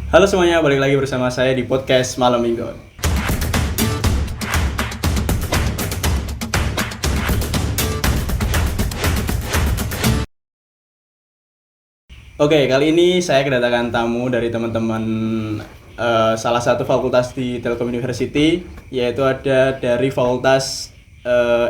Halo semuanya, balik lagi bersama saya di podcast Malam Minggu. Oke, kali ini saya kedatangan tamu dari teman-teman salah satu fakultas di Telkom University, yaitu ada dari fakultas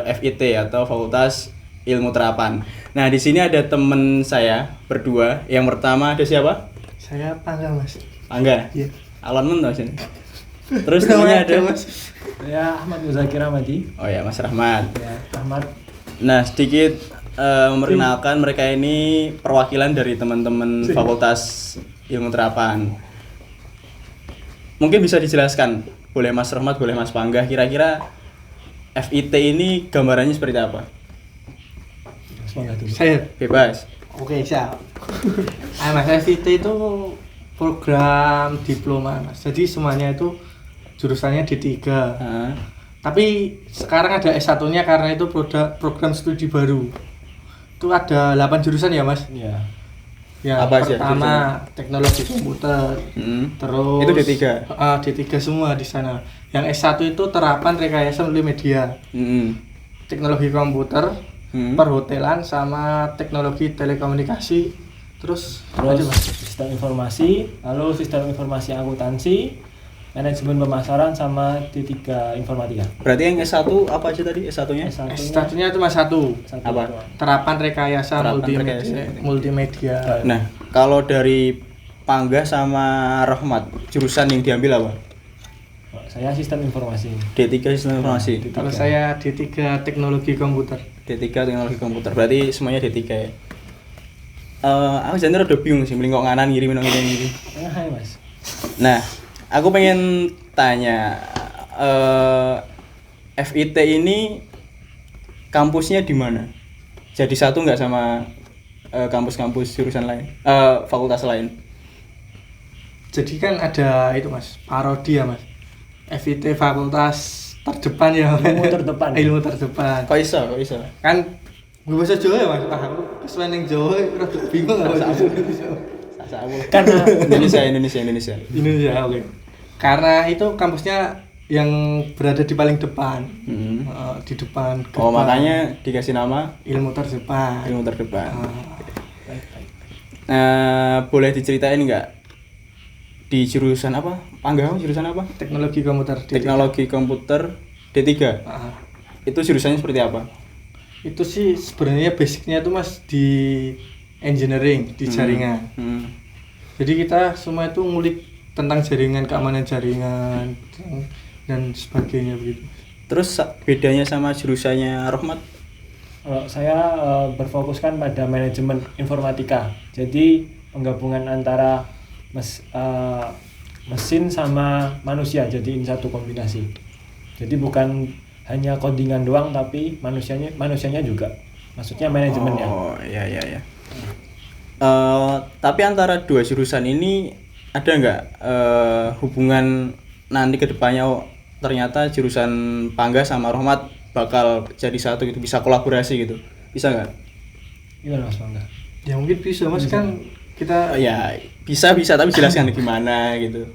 FIT atau Fakultas Ilmu Terapan. Nah, di sini ada teman saya berdua. Yang pertama ada siapa? Saya Pangga, Mas. Angga. Iya. Alon tuh sini. Terus namanya ada Mas. Saya Ahmad Muzakir Ahmadi. Oh ya, Mas Rahmat. Ya, Ahmad. Nah, sedikit memperkenalkan mereka ini perwakilan dari teman-teman Fakultas Ilmu Terapan. Mungkin bisa dijelaskan, boleh Mas Rahmat, boleh Mas Pangga, kira-kira FIT ini gambarannya seperti apa? Semangat dulu. Saya. Bebas. Oke, siap. Mas FIT itu program diploma, Mas. Jadi semuanya itu jurusannya D3. Nah, Tapi sekarang ada S1-nya karena itu program studi baru. Itu ada 8 jurusan ya, Mas? Iya. Yang Apa aja pertama teknologi komputer. Terus itu D3. D3 semua di sana. Yang S1 itu terapan rekayasa multimedia. Teknologi komputer, perhotelan sama teknologi telekomunikasi. Terus aja, Mas. Sistem informasi, lalu sistem informasi akuntansi, manajemen pemasaran sama D3 informatika. Berarti yang S1 apa aja tadi S1-nya? S1-nya cuma satu. Apa? Terapan rekayasa Terapan multimedia. rekayasa. multimedia. Nah, kalau dari Pangga sama Rahmat, jurusan yang diambil apa? Saya sistem informasi. D3 Sistem Informasi. Kalau saya D3 teknologi komputer. D3 Teknologi Komputer. Berarti semuanya D3 ya. Aku jadi rada bingung sih, mending kok nganan ngiri ngiri. Hai, Mas. Nah, aku pengen tanya, FIT ini kampusnya di mana? Jadi satu nggak sama kampus-kampus jurusan lain, fakultas lain? Jadi kan ada itu, Mas, parodi ya, Mas. FIT fakultas terdepan ya. Ilmu terdepan. Ilmu terdepan. Kok iso? Kan gue bahasa Jawa ya, Mas. Aku kesuwen ning Jawa rada bingung apa bahasa Indonesia. Karena Indonesia. Indonesia, oke. Karena itu kampusnya yang berada di paling depan. Di depan. Oh, gerbang. makanya dikasih nama Ilmu terdepan. Ilmu Terdepan. Ah. Boleh diceritain nggak di jurusan apa? Pangga jurusan apa? Teknologi komputer. Teknologi Komputer D3. Ah. Itu jurusannya seperti apa? Itu sih sebenarnya basicnya tuh, Mas, di engineering, di jaringan. Jadi kita semua itu ngulik tentang jaringan, keamanan jaringan dan sebagainya begitu. Terus bedanya sama jurusannya Rahmat? kalau saya berfokuskan pada manajemen informatika. Jadi penggabungan antara mesin sama manusia, jadiin satu kombinasi. Jadi bukan hanya codingan doang, tapi manusianya juga. Maksudnya manajemennya. Oh, iya. Tapi antara dua jurusan ini ada nggak hubungan nanti ke depannya? Oh, ternyata jurusan Pangga sama Rahmat bakal jadi satu gitu, bisa kolaborasi gitu, bisa nggak? Gimana, Mas Pangga? Ya mungkin bisa, Mas, kan kita Ya bisa tapi jelaskan gimana gitu.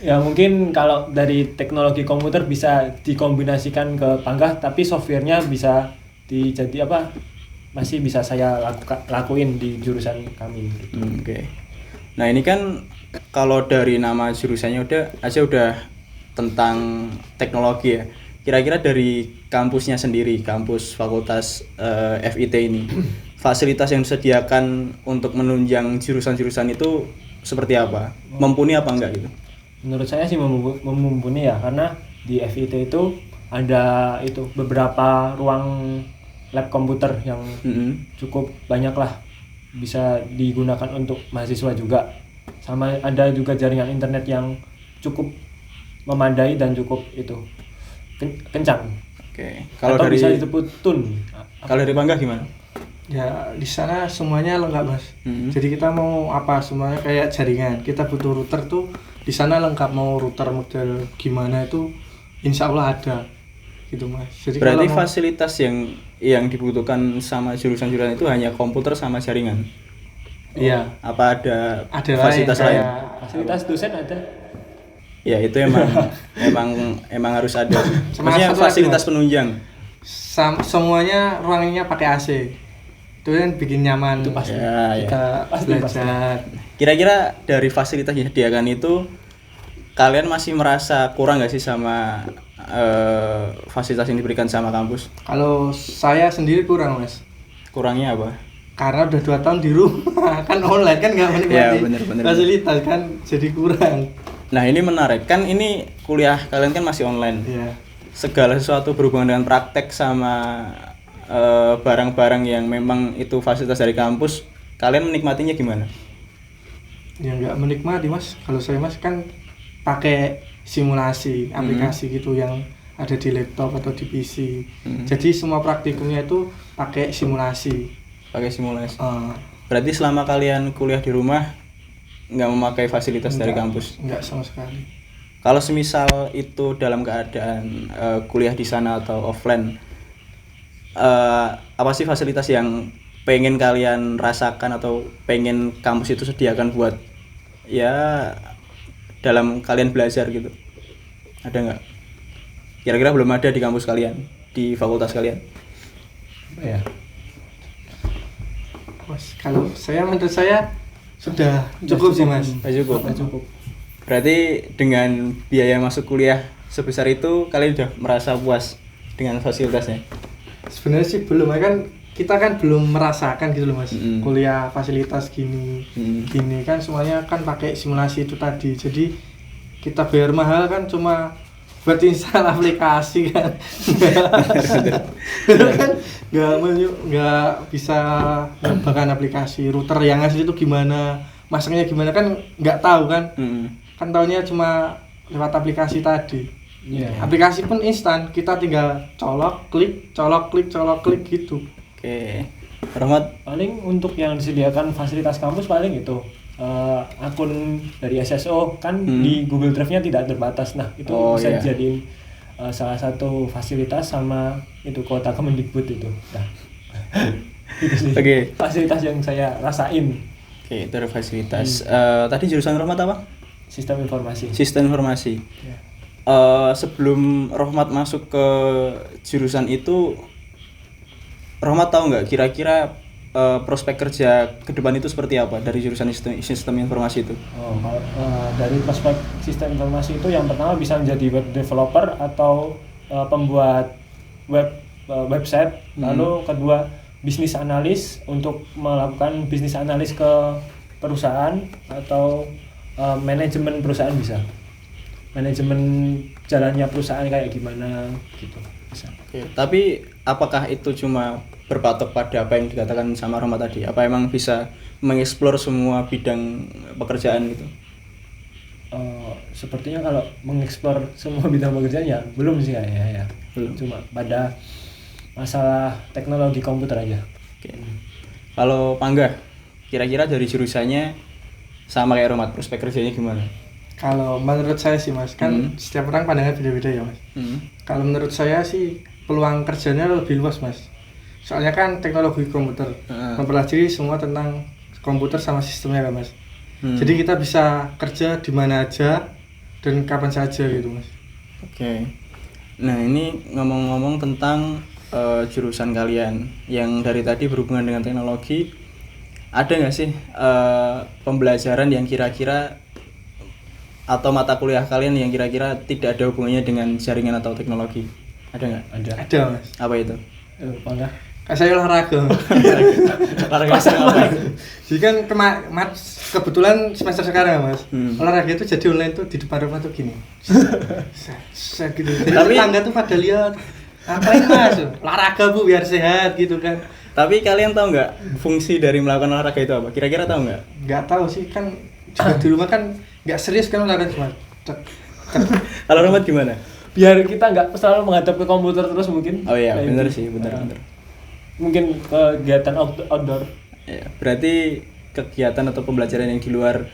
Ya mungkin kalau dari teknologi komputer bisa dikombinasikan ke Pangga, tapi softwarenya bisa masih bisa saya lakuin di jurusan kami gitu. Oke. Nah, ini kan kalau dari nama jurusannya udah tentang teknologi ya. Kira-kira dari kampusnya sendiri, kampus Fakultas FIT ini, fasilitas yang disediakan untuk menunjang jurusan-jurusan itu seperti apa? Mumpuni apa enggak gitu? Menurut saya sih mumpuni ya, karena di FIT itu ada beberapa ruang lab komputer yang cukup banyak lah, bisa digunakan untuk mahasiswa juga. Sama ada juga jaringan internet yang cukup memadai dan cukup kencang. Oke. Kalau Kalau dari bisa disebut tun. Kalau dari Pangga gimana? ya di sana semuanya lengkap, Mas. Jadi kita mau apa semuanya kayak jaringan. Kita butuh router tuh di sana lengkap, mau router model gimana itu insya Allah ada. Gitu, Mas. Jadi Berarti kalau fasilitas yang dibutuhkan sama jurusan-jurusan itu hanya komputer sama jaringan. Iya. Apa ada Ada fasilitas lain lain? kayak Fasilitas dosen ada. Ya itu emang harus ada. Sama Maksudnya satu lagi, fasilitas Mas. penunjang. semuanya ruangannya pakai AC. Itu kan bikin nyaman. Itu pasti. Ya, ya. Kita Pasti, belajar. Kira-kira dari fasilitas yang disediakan itu kalian masih merasa kurang nggak sih sama fasilitas yang diberikan sama kampus? Kalau saya sendiri kurang, Mas. Kurangnya apa? Karena udah 2 tahun di rumah kan online kan nggak menikmati Ya, bener. fasilitas kan jadi kurang. Nah ini menarik kan, ini kuliah kalian kan masih online. Iya. Segala sesuatu berhubungan dengan praktek sama barang-barang yang memang itu fasilitas dari kampus, kalian menikmatinya gimana? Ya nggak menikmati, Mas. Kalau saya, Mas, kan pakai simulasi aplikasi gitu yang ada di laptop atau di PC. Jadi semua praktikumnya itu pakai simulasi. Pakai simulasi. Eh, Berarti selama kalian kuliah di rumah nggak memakai fasilitas dari enggak, kampus? Enggak sama sekali. Kalau semisal itu dalam keadaan kuliah di sana atau offline, apa sih fasilitas yang pengen kalian rasakan atau pengen kampus itu sediakan buat ya dalam kalian belajar gitu? Ada nggak? Kira-kira belum ada di kampus kalian, di fakultas kalian? Apa ya? Mas, kalau saya menurut saya sudah cukup sih, Mas. Cukup. Cukup. Berarti dengan biaya masuk kuliah sebesar itu kalian udah merasa puas dengan fasilitasnya? Sebenarnya sih belum, kan kita kan belum merasakan gitu loh, Mas. Mm. Kuliah fasilitas gini. Gini kan semuanya kan pakai simulasi itu tadi. Jadi kita bayar mahal kan cuma buat install aplikasi kan. Kan nggak bisa bahkan aplikasi router yang asli itu gimana, masangnya gimana kan nggak tahu kan. Kan taunya cuma lewat aplikasi tadi. Iya. Aplikasi pun instan, kita tinggal colok klik gitu. Oke. Rahmat, Paling untuk yang disediakan fasilitas kampus paling itu akun dari SSO kan di Google Drive-nya tidak terbatas. Nah, itu bisa dijadiin salah satu fasilitas sama itu kuota Kemendikbud itu. Nah. Itu sih. Oke. Fasilitas yang saya rasain. Oke, itu ada fasilitas. Tadi jurusan Rahmat apa? Sistem informasi. Sistem informasi. Ya. Sebelum Rahmat masuk ke jurusan itu, Rahmat tahu nggak kira-kira prospek kerja ke depan itu seperti apa dari jurusan sistem informasi itu? Oh, kalau, dari prospek sistem informasi itu yang pertama bisa menjadi web developer atau pembuat website. Lalu kedua bisnis analis untuk melakukan bisnis analis ke perusahaan atau manajemen perusahaan bisa. Manajemen jalannya perusahaan kayak gimana gitu bisa. Oke, tapi apakah itu cuma berpatok pada apa yang dikatakan sama Rahmat tadi? Apa emang bisa mengeksplor semua bidang pekerjaan gitu? Sepertinya kalau mengeksplor semua bidang pekerjaan ya belum sih ya. Belum. Cuma pada masalah teknologi komputer aja. Oke. Kalau Pangga, kira-kira dari jurusannya sama kayak Rahmat, prospek kerjanya gimana? Kalau menurut saya sih, Mas, kan setiap orang pandangannya beda-beda ya, Mas. Kalau menurut saya sih peluang kerjanya lebih luas, Mas. Soalnya kan teknologi komputer mempelajari semua tentang komputer sama sistemnya kan, Mas. Jadi kita bisa kerja di mana aja dan kapan saja gitu, Mas. Oke. Nah, ini ngomong-ngomong tentang jurusan kalian yang dari tadi berhubungan dengan teknologi, ada nggak sih pembelajaran yang kira-kira atau mata kuliah kalian yang kira-kira tidak ada hubungannya dengan jaringan atau teknologi? Ada nggak? Ada, Mas. Apa itu? Bangga. Kayak saya olahraga. Olahraga apa? Jadi kan kebetulan semester sekarang, Mas. Olahraga itu jadi online tuh di depan rumah tuh gini. Set gitu. Tapi tangga tuh pada lihat. Ngapain, Mas? Olahraga, Bu, biar sehat gitu kan. Tapi kalian tahu nggak fungsi dari melakukan olahraga itu apa? Kira-kira tahu nggak? Nggak tahu sih, kan juga di rumah kan nggak serius kan olahraga cuma. Kalau Rahmat gimana? Biar kita nggak selalu menghadap ke komputer terus mungkin. Oh iya, Kayak benar gitu. sih, benar. Mungkin kegiatan outdoor. Ya, berarti kegiatan atau pembelajaran yang di luar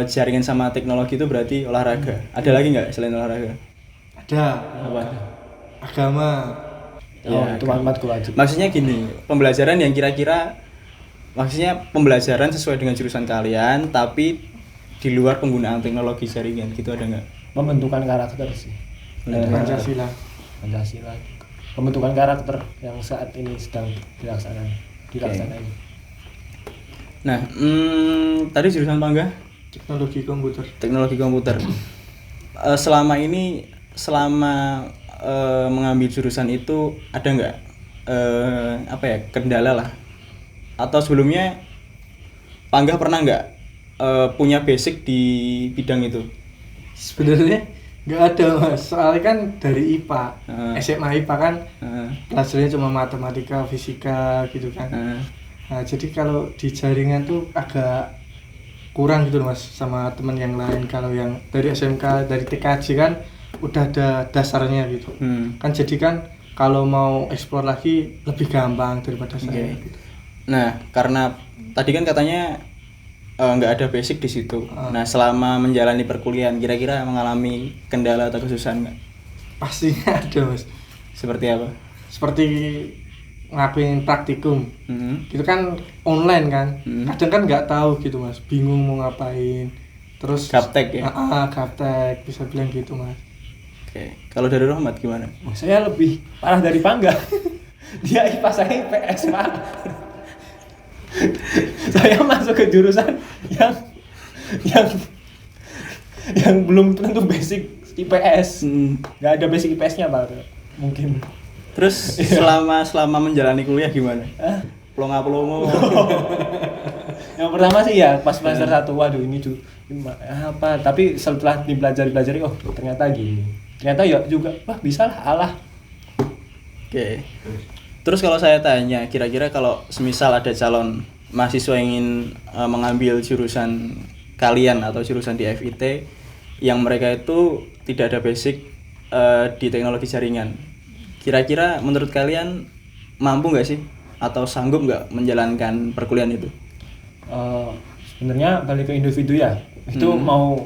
jaringan sama teknologi itu berarti olahraga. Ada lagi nggak selain olahraga? Ada. Apa? Agama. Oh, itu matkul wajib. Maksudnya gini, pembelajaran yang kira-kira maksudnya pembelajaran sesuai dengan jurusan kalian tapi di luar penggunaan teknologi jaringan gitu, ada nggak? Pembentukan karakter sih. Pancasila. Pancasila. Pembentukan karakter yang saat ini sedang dilaksanakan. Nah, tadi jurusan apa enggak? Teknologi komputer. Teknologi komputer. Selama mengambil jurusan itu ada nggak kendala lah? Atau sebelumnya Pangga pernah nggak punya basic di bidang itu? Sebenarnya nggak ada mas, soalnya kan dari IPA, SMA IPA kan pelajarannya cuma matematika, fisika gitu kan. Nah, jadi kalau di jaringan tuh agak kurang gitu mas sama teman yang lain. Kalau yang dari SMK, dari TKJ kan udah ada dasarnya gitu. Kan jadi kan kalau mau eksplor lagi lebih gampang daripada saya. Gitu. Nah, karena tadi kan katanya nggak ada basic di situ. Nah, selama menjalani perkuliahan kira-kira mengalami kendala atau kesusahan nggak? Pastinya ada mas. Seperti apa? Seperti ngelakuin praktikum, gitu kan online kan, kadang kan nggak tahu gitu mas, bingung mau ngapain, terus gaptek ya? Gaptek bisa bilang gitu mas. Oke, kalau dari Rahmat gimana? Saya lebih parah dari Pangga. Dia IPA, saya IPS pak. Saya masuk ke jurusan yang belum tentu basic IPS, nggak ada basic IPS-nya pak, mungkin. Terus selama menjalani kuliah gimana? Plonga-plongo. Yang pertama sih ya pas semester 1, waduh ini apa? Tapi setelah dipelajari, oh ternyata gini. Ternyata ya juga, wah bisa lah, alah. Oke. Terus kalau saya tanya, kira-kira kalau semisal ada calon mahasiswa yang ingin mengambil jurusan kalian atau jurusan di FIT yang mereka itu tidak ada basic di teknologi jaringan, kira-kira menurut kalian mampu nggak sih atau sanggup nggak menjalankan perkuliahan itu? Sebenarnya balik ke individu ya. Itu mau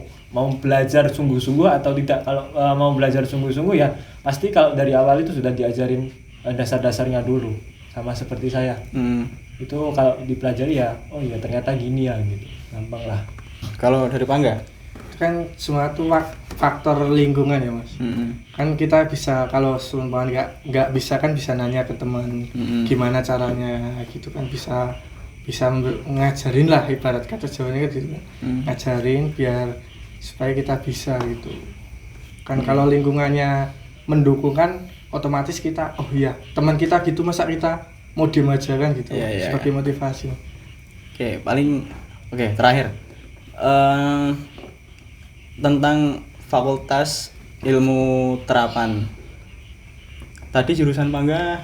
belajar sungguh-sungguh atau tidak. Kalau mau belajar sungguh-sungguh ya pasti kalau dari awal itu sudah diajarin dasar-dasarnya dulu, sama seperti saya. Itu kalau dipelajari ya, oh iya ternyata gini ya gitu, gampang lah. Kalau dari Pangga? Kan semua itu faktor lingkungan ya mas. Kan kita bisa kalau seumpama nggak bisa kan bisa nanya ke teman gimana caranya gitu kan, bisa ngajarin lah, ibarat kata Jawanya gitu, ngajarin biar supaya kita bisa gitu kan. Kalau lingkungannya mendukung kan otomatis kita, oh iya teman kita gitu, masa kita mau diem aja kan gitu, sebagai motivasi. Oke, terakhir tentang Fakultas Ilmu Terapan. Tadi jurusan Pangga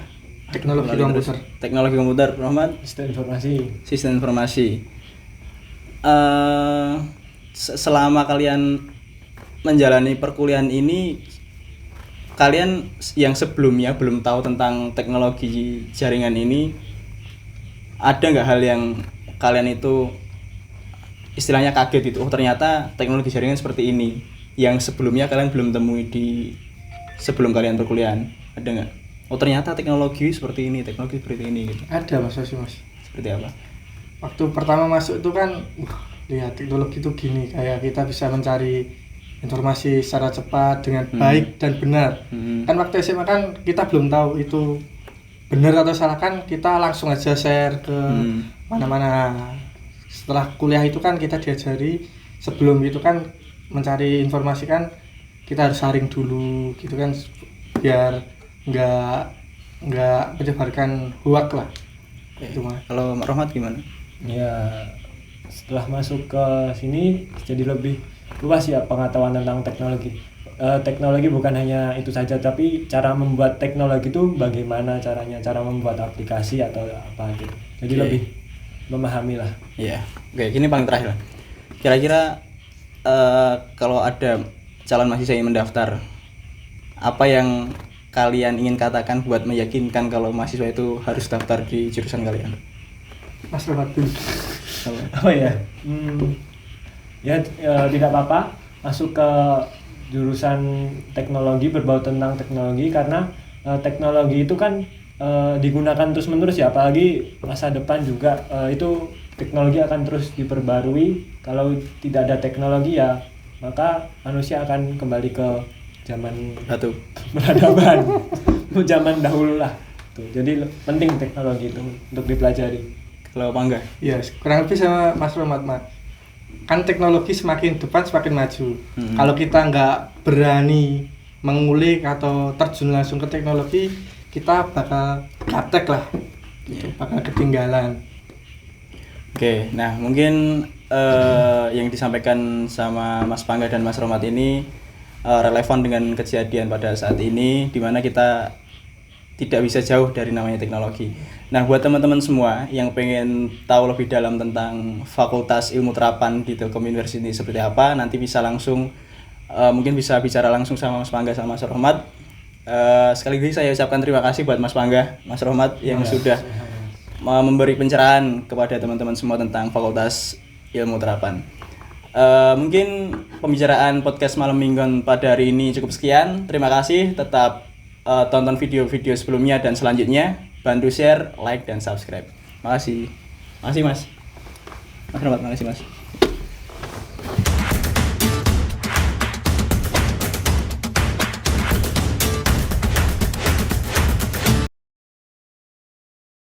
Teknologi Komputer, Rahmat Sistem Informasi. Selama kalian menjalani perkuliahan ini, kalian yang sebelumnya belum tahu tentang teknologi jaringan ini, ada nggak hal yang kalian itu istilahnya kaget gitu, oh ternyata teknologi jaringan seperti ini yang sebelumnya kalian belum temui di sebelum kalian perkuliahan, ada nggak? Oh ternyata teknologi seperti ini gitu. Ada mas. Seperti apa? Waktu pertama masuk itu kan lihat teknologi itu gini, kayak kita bisa mencari informasi secara cepat dengan baik dan benar. Kan waktu SMA kan kita belum tahu itu benar atau salah, kan kita langsung aja share ke mana-mana. Setelah kuliah itu kan kita diajari, sebelum itu kan mencari informasi kan kita harus saring dulu gitu kan, biar nggak menyebarkan hoak lah. Itu mah. Kalau Rahmat gimana? Ya setelah masuk ke sini jadi lebih luas ya pengetahuan tentang teknologi. Teknologi bukan hanya itu saja, tapi cara membuat teknologi itu bagaimana caranya, cara membuat aplikasi atau apa gitu. Jadi lebih memahami lah. Iya. Oke, gini paling terakhir. Kira-kira kalau ada calon mahasiswa yang mendaftar, apa yang kalian ingin katakan buat meyakinkan kalau mahasiswa itu harus daftar di jurusan kalian? Mas Rahmat dulu. Oh ya. Ya tidak apa-apa masuk ke jurusan teknologi, berbau tentang teknologi, karena teknologi itu kan digunakan terus-menerus ya, apalagi masa depan juga itu teknologi akan terus diperbarui. Kalau tidak ada teknologi ya maka manusia akan kembali ke zaman Batu. peradaban zaman dahulu lah tuh. Jadi penting teknologi itu untuk dipelajari. Kalau Pangga? Ya, kurang lebih sama Mas Romat, Mas. Kan teknologi semakin depan semakin maju. Kalau kita nggak berani mengulik atau terjun langsung ke teknologi, kita bakal gaptek lah, gitu. Bakal ketinggalan. Oke, nah mungkin yang disampaikan sama Mas Pangga dan Mas Romat ini relevan dengan kejadian pada saat ini, di mana kita tidak bisa jauh dari namanya teknologi. Nah, buat teman-teman semua yang pengen tahu lebih dalam tentang Fakultas Ilmu Terapan di Telkom University seperti apa, nanti bisa langsung mungkin bisa bicara langsung sama Mas Pangga sama Mas Romat. Sekali lagi saya ucapkan terima kasih buat Mas Pangga, Mas Romat yang sudah memberi pencerahan kepada teman-teman semua tentang Fakultas Ilmu Terapan. Mungkin pembicaraan podcast malam mingguan pada hari ini cukup sekian. Terima kasih. Tetap tonton video-video sebelumnya dan selanjutnya. Bantu share, like, dan subscribe. Makasih. Makasih Mas. Mas Romat, makasih Mas.